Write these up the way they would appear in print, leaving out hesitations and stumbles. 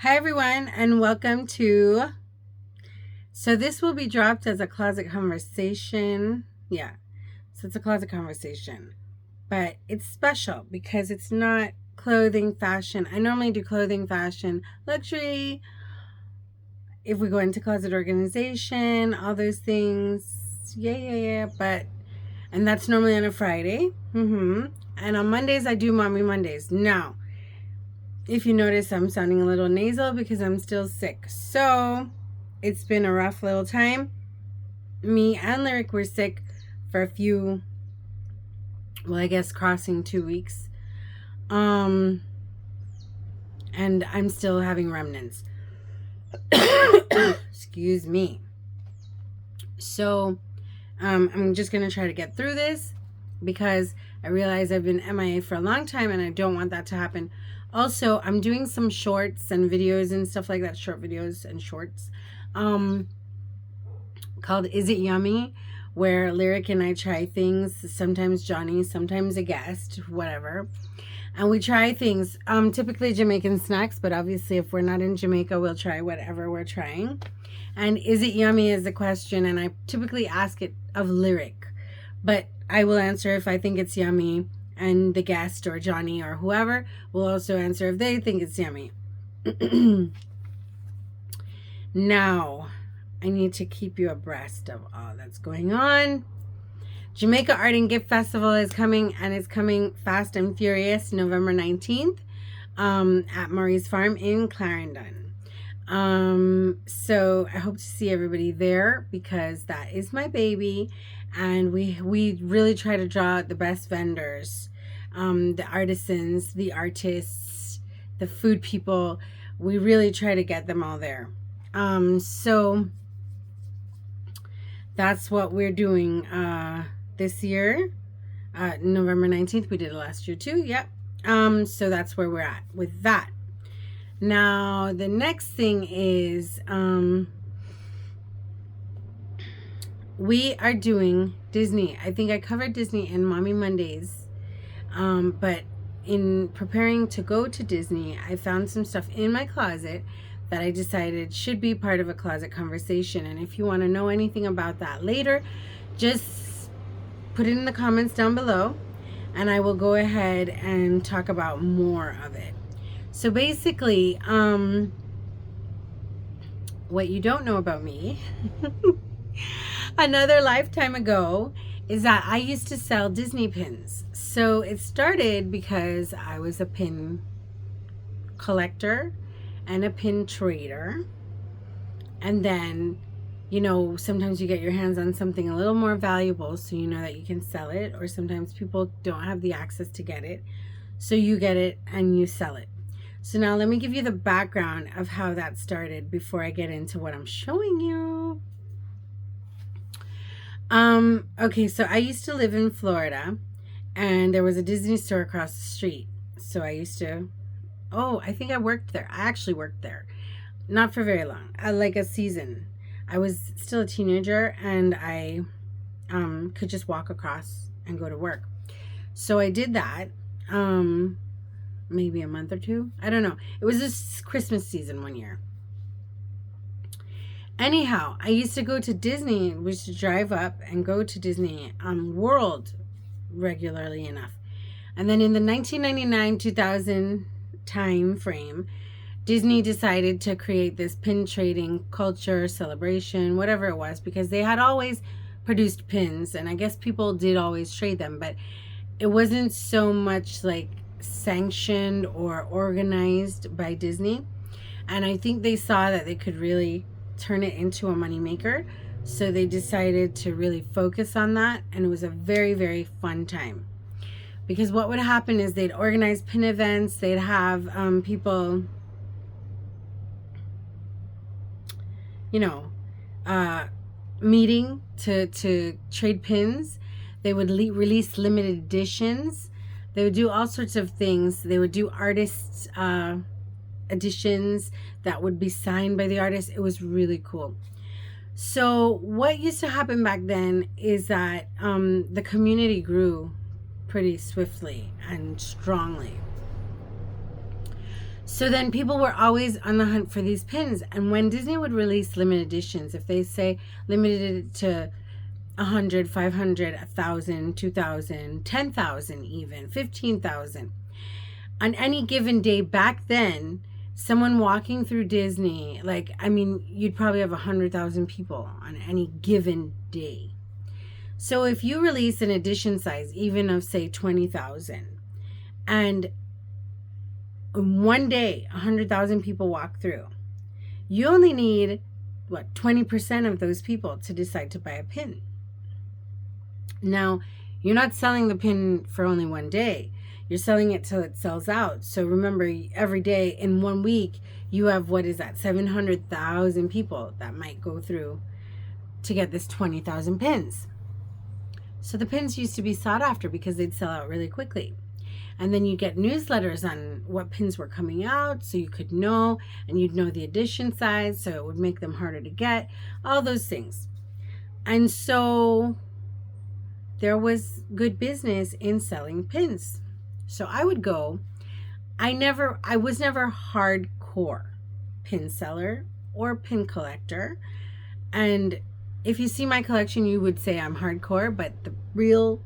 Hi, everyone, and welcome to. So, this will be dropped as a closet conversation. Yeah, so it's a closet conversation, but it's special because it's not clothing fashion. I normally do clothing fashion, luxury. If we go into closet organization, all those things. Yeah. And that's normally on a Friday. And on Mondays, I do Mommy Mondays. Now, if you notice, I'm sounding a little nasal because I'm still sick. So it's been a rough little time. Me and Lyric were sick for a few, well, I guess crossing 2 weeks. And I'm still having remnants. Excuse me. So I'm just going to try to get through this because I realize I've been MIA for a long time and I don't want that to happen. Also, I'm doing some shorts and videos and stuff like that, short videos and shorts, called Is It Yummy? Where Lyric and I try things, sometimes Johnny, sometimes a guest, whatever. And we try things, typically Jamaican snacks, but obviously if we're not in Jamaica, we'll try whatever we're trying. And is it yummy is the question, and I typically ask it of Lyric, but I will answer if I think it's yummy, and the guest or Johnny or whoever will also answer if they think it's yummy. Now, I need to keep you abreast of all that's going on. Jamaica Art and Gift Festival is coming, and it's coming fast and furious, November 19th, at Murray's Farm in Clarendon. So I hope to see everybody there because that is my baby, and we really try to draw out the best vendors, the artisans, the artists, the food people. We really try to get them all there. So that's what we're doing this year. November 19th. We did it last year too. Yep. So that's where we're at with that. Now, the next thing is we are doing Disney. I think I covered Disney in Mommy Mondays. But in preparing to go to Disney, I found some stuff in my closet that I decided should be part of a closet conversation. And if you want to know anything about that later, just put it in the comments down below and I will go ahead and talk about more of it. So basically, what you don't know about me, another lifetime ago, is that I used to sell Disney pins. So it started because I was a pin collector and a pin trader. And then, sometimes you get your hands on something a little more valuable so you know that you can sell it, or sometimes people don't have the access to get it. So you get it and you sell it. So now let me give you the background of how that started before I get into what I'm showing you. Okay, so I used to live in Florida and there was a Disney store across the street. So I used to, I think I worked there. I actually worked there. Not for very long, like a season. I was still a teenager and I could just walk across and go to work. So I did that. Maybe a month or two. I don't know. It was this Christmas season one year. Anyhow, I used to go to Disney. We used to drive up and go to Disney World regularly enough. And then in the 1999-2000 time frame, Disney decided to create this pin trading culture, celebration, whatever it was, because they had always produced pins. And I guess people did always trade them, but it wasn't so much like sanctioned or organized by Disney. And I think they saw that they could really turn it into a moneymaker. So they decided to really focus on that. And it was a very, very fun time. Because what would happen is they'd organize pin events. They'd have people, meeting to trade pins. They would release limited editions. They would do all sorts of things. They would do artists editions that would be signed by the artist. It was really cool. So what used to happen back then is that the community grew pretty swiftly and strongly. So then people were always on the hunt for these pins. And when Disney would release limited editions, if they say limited it to 100, 500, 1,000, 2,000, 10,000 even, 15,000, on any given day back then, someone walking through Disney, like, I mean, you'd probably have 100,000 people on any given day. So if you release an edition size, even of say 20,000, and one day 100,000 people walk through, you only need, what, 20% of those people to decide to buy a pin. Now, you're not selling the pin for only one day. You're selling it till it sells out. So remember, every day in 1 week, you have, what is that, 700,000 people that might go through to get this 20,000 pins. So the pins used to be sought after because they'd sell out really quickly. And then you get newsletters on what pins were coming out so you could know, and you'd know the edition size, so it would make them harder to get, all those things. And so there was good business in selling pins. So I would go. I was never hardcore pin seller or pin collector. And if you see my collection, you would say I'm hardcore, but the real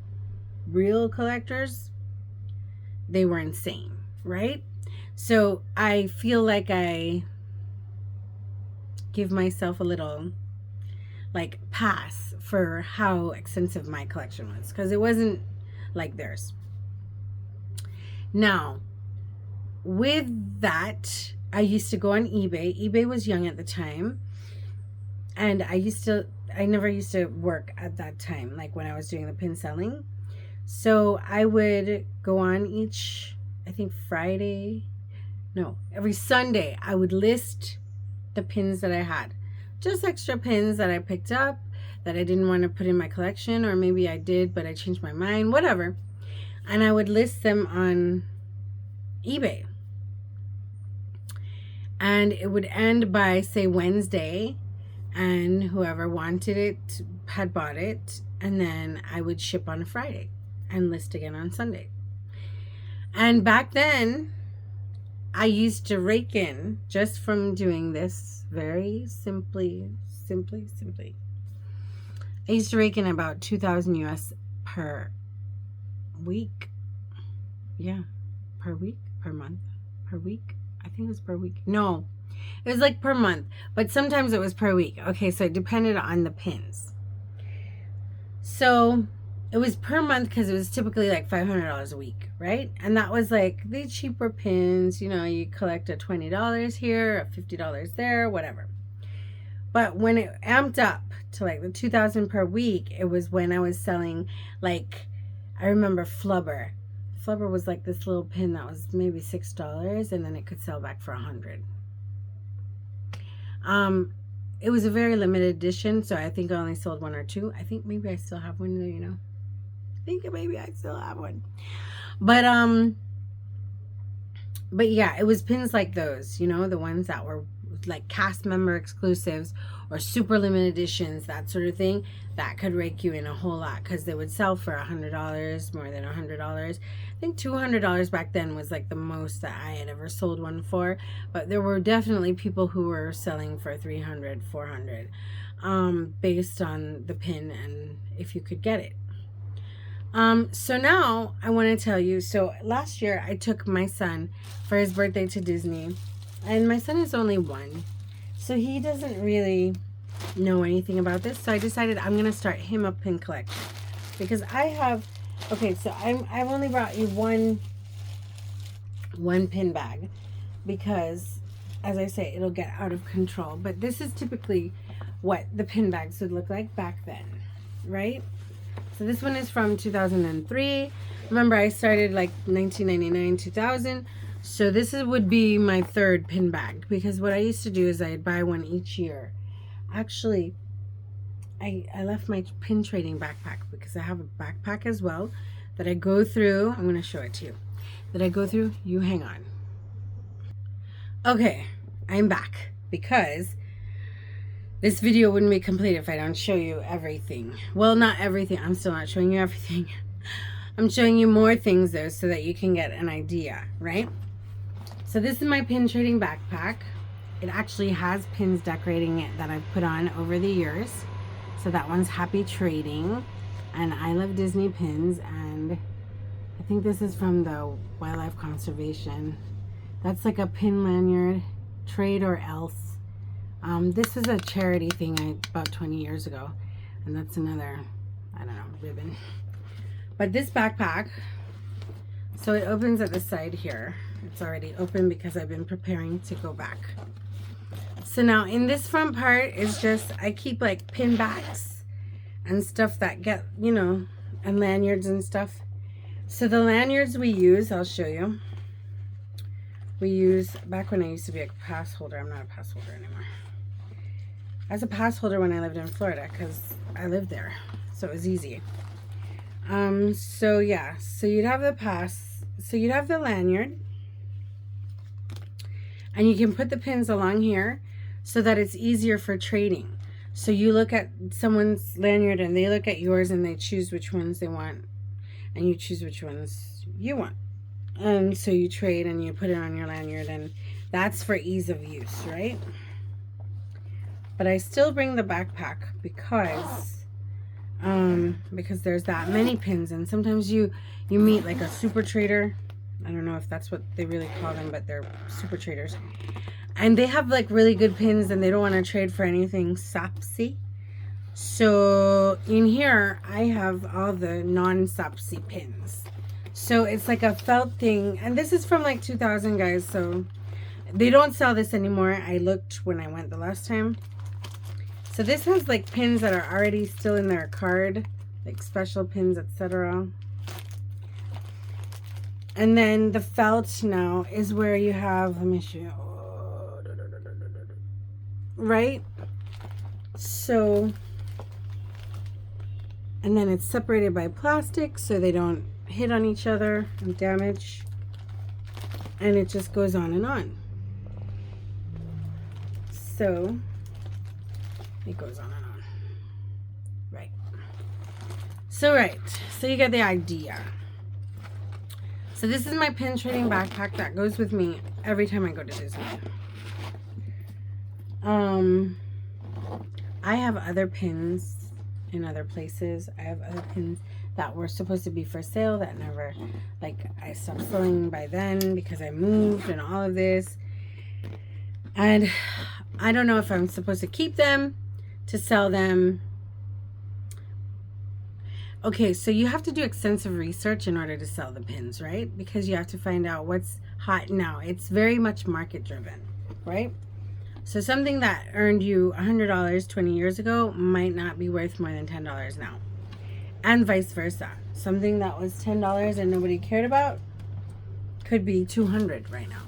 collectors, they were insane, right? So I feel like I give myself a little like pass for how extensive my collection was, because it wasn't like theirs. Now, with that, I used to go on eBay. eBay was young at the time, and I never used to work at that time, like when I was doing the pin selling. So I would go on every Sunday, I would list the pins that I had. Just extra pins that I picked up that I didn't want to put in my collection, or maybe I did, but I changed my mind, whatever. And I would list them on eBay. And it would end by, say, Wednesday, and whoever wanted it had bought it, and then I would ship on Friday and list again on Sunday. And back then, I used to rake in, just from doing this very simply, I used to rake in about 2,000 US per week. Yeah, per week, per month, per week. I think it was per week. No, it was like per month, but sometimes it was per week. Okay, so it depended on the pins. So it was per month because it was typically like $500 a week, right? And that was like the cheaper pins. You know, you collect a $20 here, a $50 there, whatever. But when it amped up to like the 2,000 per week, it was when I was selling, like, I remember Flubber. Flubber was like this little pin that was maybe $6, and then it could sell back for $100. It was a very limited edition, so I think I only sold one or two. I think maybe I still have one, you know. I think maybe I still have one. But yeah, it was pins like those, you know, the ones that were like cast member exclusives or super limited editions, that sort of thing, that could rake you in a whole lot, because they would sell for $100, more than $100. I think $200 back then was like the most that I had ever sold one for, but there were definitely people who were selling for $300, $400, based on the pin and if you could get it. So now I want to tell you, so last year I took my son for his birthday to Disney, and my son is only 1, so he doesn't really know anything about this. So I decided I'm going to start him a pin collection, because I have, okay, so I've only brought you one pin bag, because as I say, it'll get out of control. But this is typically what the pin bags would look like back then, right? So this one is from 2003. Remember, I started like 1999, 2000. So this would be my 3rd pin bag, because what I used to do is I'd buy one each year. Actually, I left my pin trading backpack, because I have a backpack as well that I go through. I'm going to show it to you. That I go through. You hang on. Okay, I'm back, because this video wouldn't be complete if I don't show you everything. Well, not everything. I'm still not showing you everything. I'm showing you more things though, so that you can get an idea, right? So this is my pin trading backpack. It actually has pins decorating it that I've put on over the years. So that one's Happy Trading, and I Love Disney pins, and I think this is from the Wildlife Conservation. That's like a pin lanyard, trade or else. This was a charity thing about 20 years ago, and that's another, I don't know, ribbon. But this backpack, so it opens at the side here. It's already open because I've been preparing to go back. So now in this front part is just, I keep like pin backs and stuff that get, you know, and lanyards and stuff. So the lanyards we use, I'll show you. We use, back when I used to be a pass holder, I'm not a pass holder anymore. I was a pass holder when I lived in Florida because I lived there. So it was easy. So yeah, so you'd have the pass, so you'd have the lanyard. And you can put the pins along here so that it's easier for trading. So you look at someone's lanyard and they look at yours and they choose which ones they want. And you choose which ones you want. And so you trade and you put it on your lanyard, and that's for ease of use, right? But I still bring the backpack because there's that many pins, and sometimes you meet like a super trader. I don't know if that's what they really call them, but they're super traders. And they have like really good pins and they don't want to trade for anything sapsy. So in here, I have all the non-sapsy pins. So it's like a felt thing. And this is from like 2000, guys. So they don't sell this anymore. I looked when I went the last time. So this has like pins that are already still in their card, like special pins, etc. And then the felt now is where you have, let me show you, right? So, and then it's separated by plastic so they don't hit on each other and damage. And it just goes on and on. So, it goes on and on. Right. So, right. So you get the idea. So this is my pin trading backpack that goes with me every time I go to Disney. I have other pins in other places. I have other pins that were supposed to be for sale that never, like, I stopped selling by then because I moved and all of this. And I don't know if I'm supposed to keep them, to sell them. Okay, so you have to do extensive research in order to sell the pins, right? Because you have to find out what's hot now. It's very much market driven, right? So something that earned you $100 20 years ago might not be worth more than $10 now. And vice versa. Something that was $10 and nobody cared about could be $200 right now.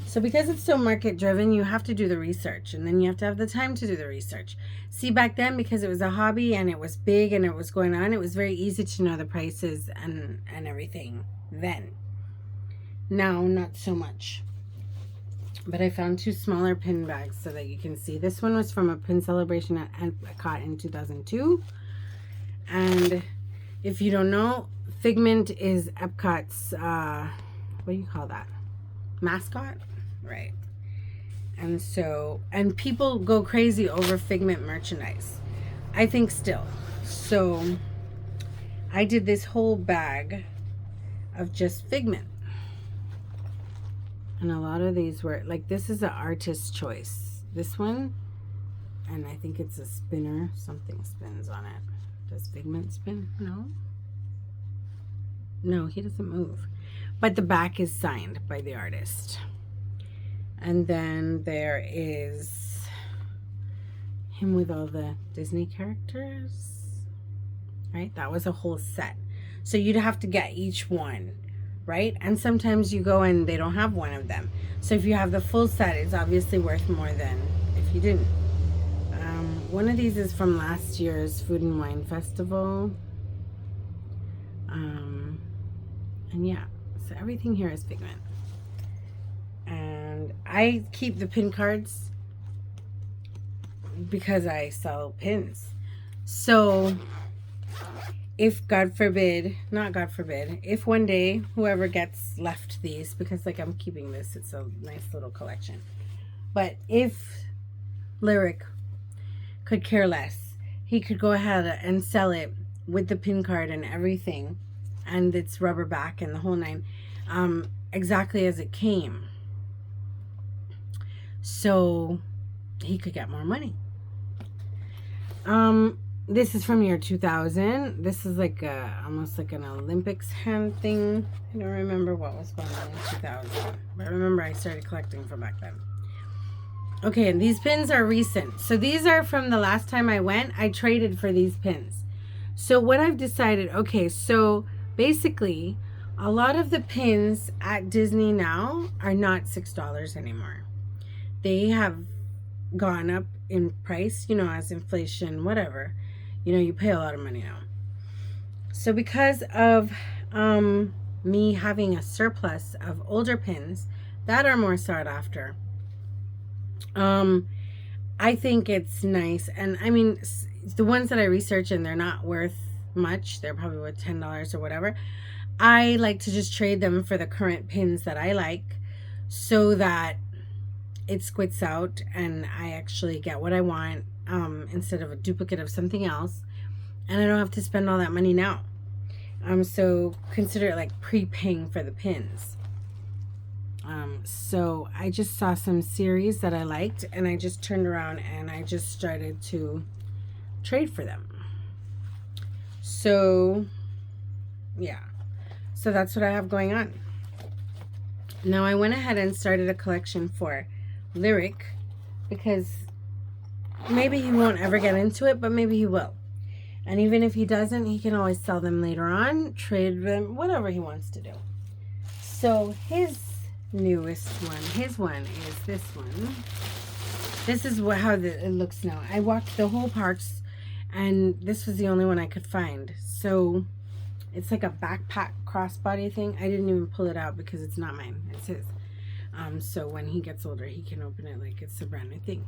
So because it's so market driven, you have to do the research, and then you have to have the time to do the research. See, back then, because it was a hobby and it was big and it was going on, it was very easy to know the prices and everything then. Now, not so much. But I found 2 smaller pin bags so that you can see. This one was from a pin celebration at Epcot in 2002. And if you don't know, Figment is Epcot's, what do you call that? Mascot? Right. And so, and people go crazy over Figment merchandise, I think still. So I did this whole bag of just Figment. And a lot of these were, like, this is an artist's choice. This one, and I think it's a spinner. Something spins on it. Does Figment spin? No. No, he doesn't move. But the back is signed by the artist. And then there is him with all the Disney characters. Right? That was a whole set. So you'd have to get each one. Right? And sometimes you go and they don't have one of them. So if you have the full set, it's obviously worth more than if you didn't. One of these is from last year's Food and Wine Festival. And yeah, so everything here is Figment. And I keep the pin cards because I sell pins. So if God forbid, not God forbid, if one day whoever gets left these, because like I'm keeping this, it's a nice little collection. But if Lyric could care less, he could go ahead and sell it with the pin card and everything, and its rubber back and the whole nine, exactly as it came. So he could get more money. This is from year 2000. This is like almost like an Olympics hand thing. I don't remember what was going on in 2000, but I remember I started collecting from back then. Okay, and these pins are recent. So these are from the last time I went. I traded for these pins. So what I've decided, okay, so basically a lot of the pins at Disney now are not $6 anymore. They have gone up in price, you know, as inflation, whatever. You know, you pay a lot of money now. So because of me having a surplus of older pins that are more sought after, I think it's nice. And I mean, the ones that I research and they're not worth much, they're probably worth $10 or whatever. I like to just trade them for the current pins that I like, so that it squits out and I actually get what I want, instead of a duplicate of something else, and I don't have to spend all that money now. So consider it like prepaying for the pins. So I just saw some series that I liked, and I just turned around and I just started to trade for them. So yeah, so that's what I have going on. Now I went ahead and started a collection for Lyric, because maybe he won't ever get into it, but maybe he will. And even if he doesn't, he can always sell them later on, trade them, whatever he wants to do. So his newest one, his one is this one. This is how it looks now. I walked the whole parks, and this was the only one I could find. So it's like a backpack crossbody thing. I didn't even pull it out because it's not mine, it's his. So when he gets older, he can open it like it's a brand new thing.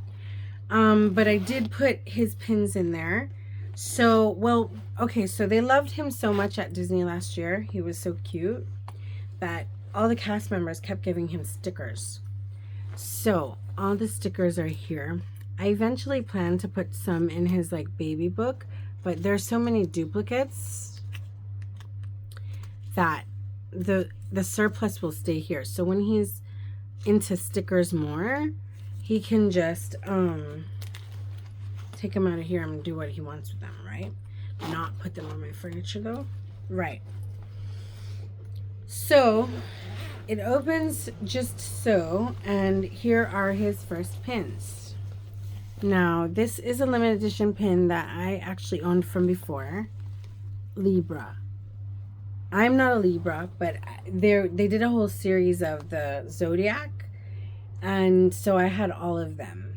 But I did put his pins in there. So, well, okay, so they loved him so much at Disney last year. He was so cute that all the cast members kept giving him stickers. So all the stickers are here. I eventually plan to put some in his like baby book, but there's so many duplicates that the surplus will stay here. So when he's into stickers more, he can just take them out of here and do what he wants with them, right? Not put them on my furniture though. Right. So it opens just so, and here are his first pins. Now this is a limited edition pin that I actually owned from before. Libra. I'm not a Libra, but they did a whole series of the Zodiac, and so I had all of them.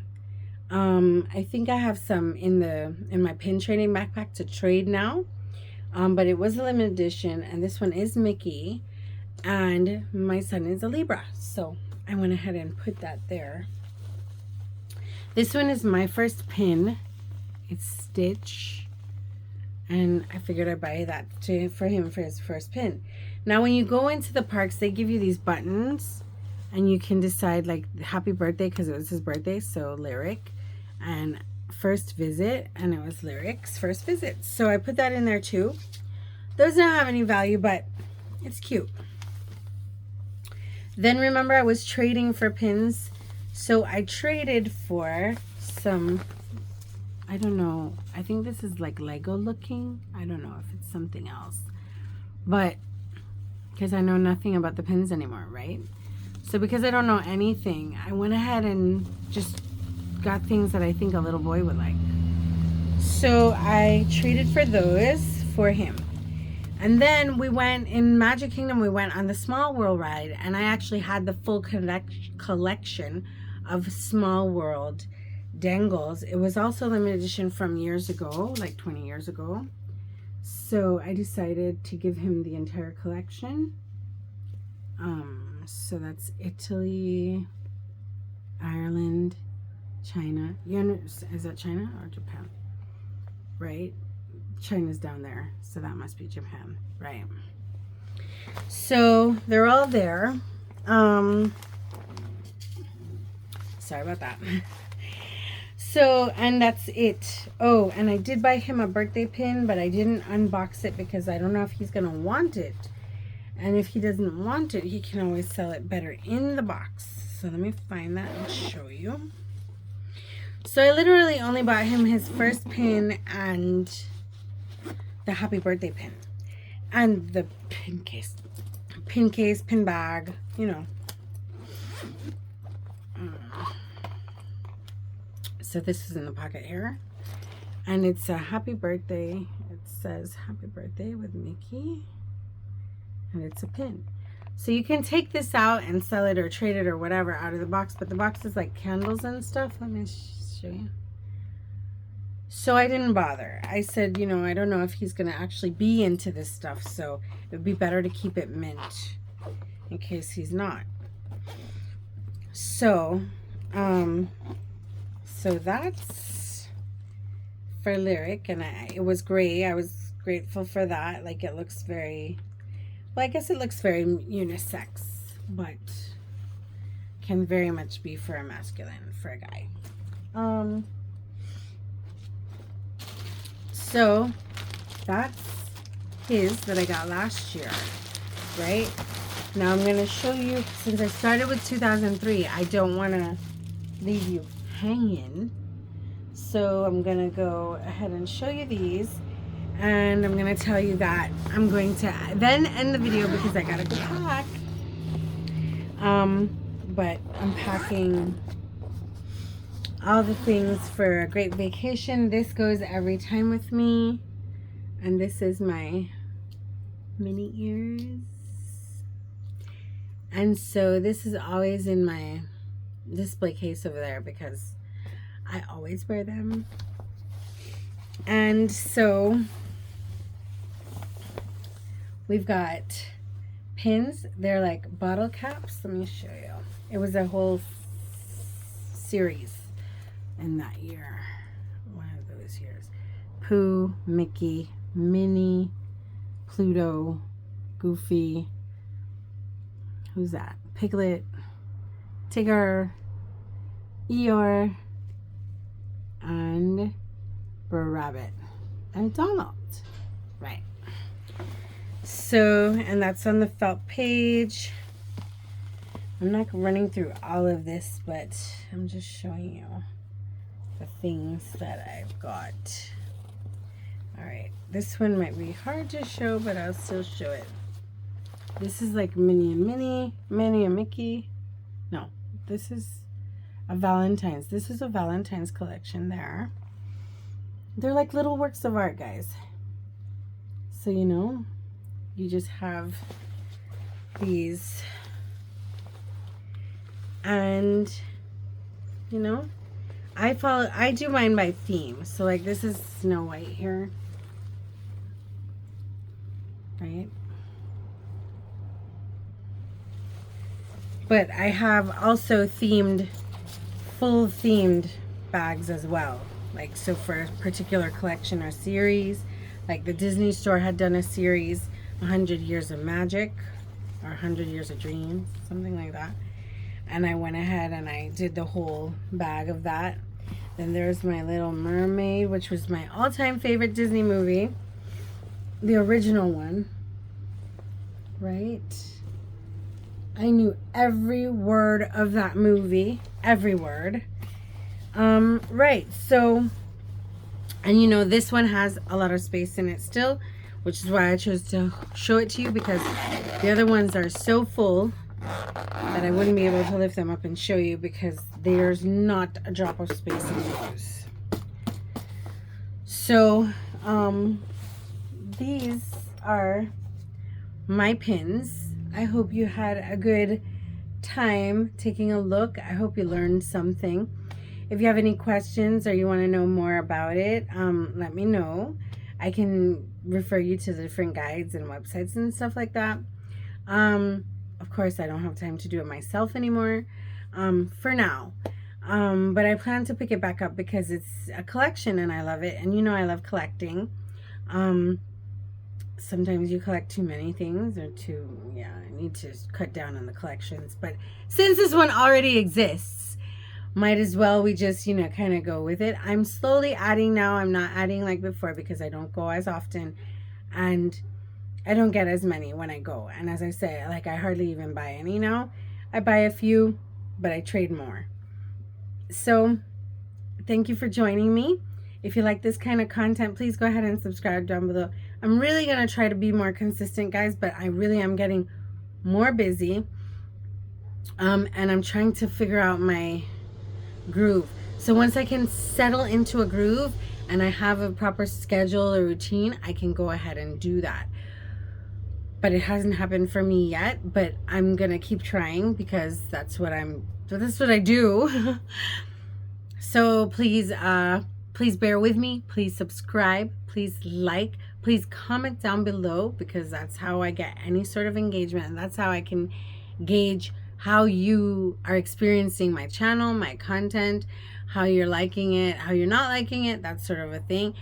I think I have some in my pin trading backpack to trade now, but it was a limited edition, and this one is Mickey, and my son is a Libra, so I went ahead and put that there. This one is my first pin. It's Stitch. And I figured I'd buy that for him for his first pin. Now, when you go into the parks, they give you these buttons, and you can decide like happy birthday, because it was his birthday, so Lyric, and first visit, and it was Lyric's first visit. So I put that in there too. Those don't have any value, but it's cute. Then remember, I was trading for pins, so I traded for some, I don't know, I think this is like Lego looking. I don't know if it's something else, but because I know nothing about the pins anymore, right? So because I don't know anything, I went ahead and just got things that I think a little boy would like. So I traded for those for him. And then we went in Magic Kingdom, we went on the Small World ride, and I actually had the full collection of Small World dangles. It was also limited edition from years ago, like 20 years ago. So I decided to give him the entire collection. So that's Italy, Ireland, China. Is that China or Japan? Right? China's down there, so that must be Japan, right? So they're all there. Sorry about that. So, and that's it. Oh, and I did buy him a birthday pin, but I didn't unbox it because I don't know if he's gonna want it. And if he doesn't want it, he can always sell it better in the box. So let me find that and show you. So I literally only bought him his first pin and the happy birthday pin. And the pin case, pin bag, you know. So this is in the pocket here. And it's a happy birthday. It says happy birthday with Mickey. And it's a pin. So you can take this out and sell it or trade it or whatever out of the box. But the box is like candles and stuff. Let me show you. So I didn't bother. I said, you know, I don't know if he's going to actually be into this stuff. So it would be better to keep it mint in case he's not. So, so that's for Lyric, and it was great. I was grateful for that. Like, it looks very, well, I guess it looks very unisex, but can very much be for a masculine, for a guy. So that's his that I got last year, right? Now I'm going to show you, since I started with 2003, I don't want to leave you hanging. So I'm going to go ahead and show you these. And I'm going to tell you that I'm going to then end the video because I got to go pack. But I'm packing all the things for a great vacation. This goes every time with me. And this is my mini ears. And so this is always in my display case over there because I always wear them. And so we've got pins. They're like bottle caps. Let me show you. It was a whole series in that year. One of those years. Pooh, Mickey, Minnie, Pluto, Goofy. Who's that? Piglet, Tigger, Eeyore, and Rabbit, and Donald. Right. So, and that's on the felt page. I'm not running through all of this, but I'm just showing you the things that I've got. Alright, this one might be hard to show, but I'll still show it. This is like Minnie and Minnie, Minnie and Mickey. No, this is a Valentine's. This is a Valentine's collection there. They're like little works of art, guys. So, you know, you just have these. And, you know, I do mine by theme. So, like, this is Snow White here. Right? But I have also full themed bags as well. Like, so for a particular collection or series, like the Disney store had done a series, 100 Years of Magic, or 100 Years of Dreams, something like that. And I went ahead and I did the whole bag of that. Then there's my Little Mermaid, which was my all-time favorite Disney movie. The original one. Right? I knew every word of that movie. Every word. Right. So, and you know, this one has a lot of space in it still, which is why I chose to show it to you, because the other ones are so full that I wouldn't be able to lift them up and show you, because there's not a drop of space in those. So, these are my pins. I hope you had a good time taking a look. I hope you learned something. If you have any questions or you want to know more about it, let me know. I can refer you to the different guides and websites and stuff like that. Of course, I don't have time to do it myself anymore for now. But I plan to pick it back up because it's a collection and I love it. And you know I love collecting. Sometimes you collect too many things, or too, yeah, I need to cut down on the collections. But since this one already exists, might as well we just, kind of go with it. I'm slowly adding now. I'm not adding like before because I don't go as often, and I don't get as many when I go. And as I say, like, I hardly even buy any now. I buy a few, but I trade more. So thank you for joining me. If you like this kind of content, please go ahead and subscribe down below. I'm really going to try to be more consistent, guys, but I really am getting more busy. And I'm trying to figure out my groove. So once I can settle into a groove and I have a proper schedule or routine, I can go ahead and do that. But it hasn't happened for me yet, but I'm going to keep trying because that's what I do. So please bear with me. Please subscribe. Please like. Please comment down below, because that's how I get any sort of engagement, and that's how I can gauge how you are experiencing my channel, my content, how you're liking it, how you're not liking it, that sort of a thing.